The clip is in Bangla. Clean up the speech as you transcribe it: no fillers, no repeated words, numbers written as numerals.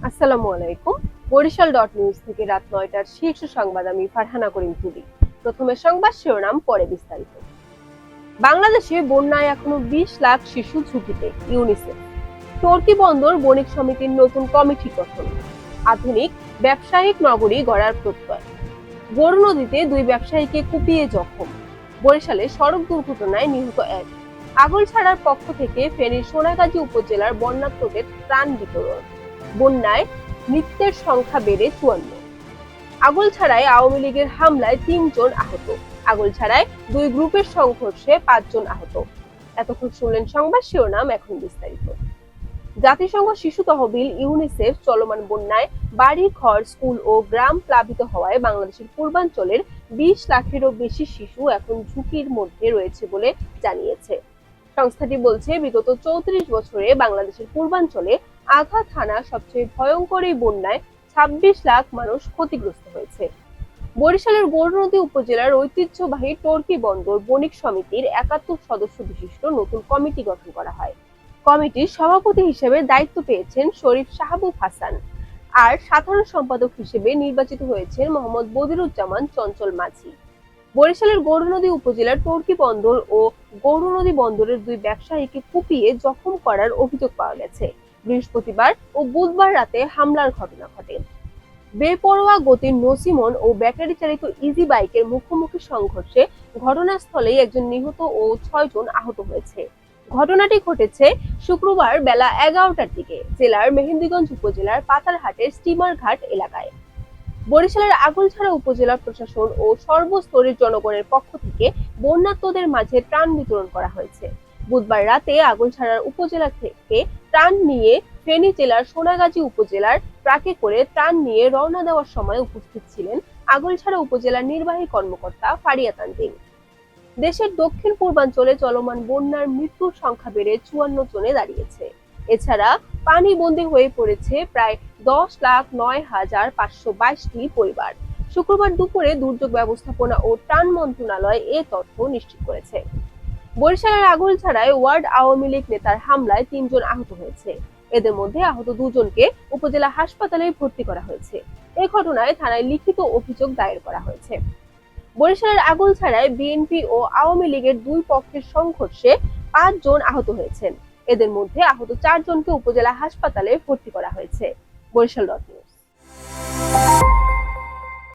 আসসালামু আলাইকুম। বরিশাল ডট নিউজ থেকে রাত ৯টার শীর্ষ সংবাদ আমি ফারহানা করিম তুলি। প্রথমে সংবাদ শিরোনাম, পরে বিস্তারিত। বাংলাদেশে বন্যায় এখনো ২০ লাখ শিশু ঝুঁকিতে, ইউনিসেফ। টর্কি বন্দর বণিক সমিতির নতুন কমিটি গঠন। আধুনিক ব্যবসায়িক নগরী গড়ার প্রত্যয়। গরু নদীতে দুই ব্যবসায়ীকে কুপিয়ে জখম। বরিশালে সড়ক দুর্ঘটনায় নিহত এক। আগলছাড়ার পক্ষ থেকে ফেনীর সোনাগাজী উপজেলার বন্যার্তদের ত্রাণ বিতরণ। বন্যায় মৃতের সংখ্যা বেড়ে ৫৪। আগলছাড়ায় আওয়ামী লীগের হামলায় ৩ জন আহত। আগলছাড়ায় দুই গ্রুপের সংঘর্ষে ৫ জন আহত। এতক্ষণ শুনলেন সংবাদ শিরোনাম, এখন বিস্তারিত। জাতিসংঘ শিশু তহবিল ইউনিসেফ চলমান বন্যায় বাড়ি ঘর, স্কুল ও গ্রাম প্লাবিত হওয়ায় বাংলাদেশের পূর্বাঞ্চলের ২০ লাখেরও বেশি শিশু এখন ঝুঁকির মধ্যে রয়েছে বলে জানিয়েছে। সংস্থাটি বলছে, বিগত ৩৪ বছরে বাংলাদেশের পূর্বাঞ্চলে আধা থানা সবচেয়ে ভয়ঙ্কর এই বন্যায় ২৬ লাখ মানুষ ক্ষতিগ্রস্ত হয়েছে। বরিশালের গৌরনদী উপজেলার ঐতিহ্যবাহী টর্কি বন্দর বণিক সমিতির ৭১ সদস্য বিশিষ্ট নতুন কমিটি গঠন করা হয়। কমিটির সভাপতি হিসেবে দায়িত্ব পেয়েছেন শরীফ শাহাবুব হাসান, আর সাধারণ সম্পাদক হিসেবে নির্বাচিত হয়েছেন মোহাম্মদ বদিরুজ্জামান চঞ্চল মাঝি। বরিশালের গৌরনদী উপজেলার টর্কি বন্দর ও গৌরনদী বন্দরের দুই ব্যবসায়ীকে কুপিয়ে জখম করার অভিযোগ পাওয়া গেছে। বৃহস্পতিবার ও বুধবার রাতে হামলার ঘটনা ঘটে। বেপরোয়া গতির নসিমন ও ব্যাটারি চালিত ইজি বাইকের মুখোমুখি সংঘর্ষে ঘটনাস্থলেই একজন নিহত ও ৬ জন আহত হয়েছে। ঘটনাটি ঘটেছে শুক্রবার বেলা ১১টার দিকে জেলার মেহেন্দিগঞ্জ উপজেলার পাতারহাটের স্টিমার ঘাট এলাকায়। বরিশালের আগলছাড়া উপজেলা প্রশাসন ও সর্বস্তরের জনগণের পক্ষ থেকে বন্যার্তদের মাঝে ত্রাণ বিতরণ করা হয়েছে। বুধবার রাতে আগলছাড়ার উপজেলা থেকে ত্রাণ নিয়ে ফেনী জেলার সোনাগাজী উপজেলার ট্রাকে করে ত্রাণ নিয়ে রওনা দেওয়ার সময় উপস্থিত ছিলেন আগলছাড়া উপজেলার নির্বাহী কর্মকর্তা ফারিয়া তানজিম। দেশের দক্ষিণ পূর্বাঞ্চলে চলমান বন্যার মৃত্যুর সংখ্যা বেড়ে ৫৪ জনে দাঁড়িয়েছে। এছাড়া পানিবন্দী হয়ে পড়েছে প্রায় ১০,০৯,৫২২টি পরিবার। শুক্রবার দুপুরে দুর্যোগ ব্যবস্থাপনা ও ত্রাণ মন্ত্রণালয় এ তথ্য নিশ্চিত করেছে। বরিশালের আগলছাড়ায় ওয়ার্ড আওয়ামী লীগ নেতার হামলায় ৩ জন আহত হয়েছে। এদের মধ্যে আহত ২ জনকে উপজেলা হাসপাতালে ভর্তি করা হয়েছে। এ ঘটনায় থানায় লিখিত অভিযোগ দায়ের করা হয়েছে। বরিশালের আগলছাড়ায় বিএনপি ও আওয়ামী লীগের দুই পক্ষের সংঘর্ষে ৫ জন আহত হয়েছেন। এদের মধ্যে আহত ৪ জনকে উপজেলা হাসপাতালে ভর্তি করা হয়েছে। Barishal dot news.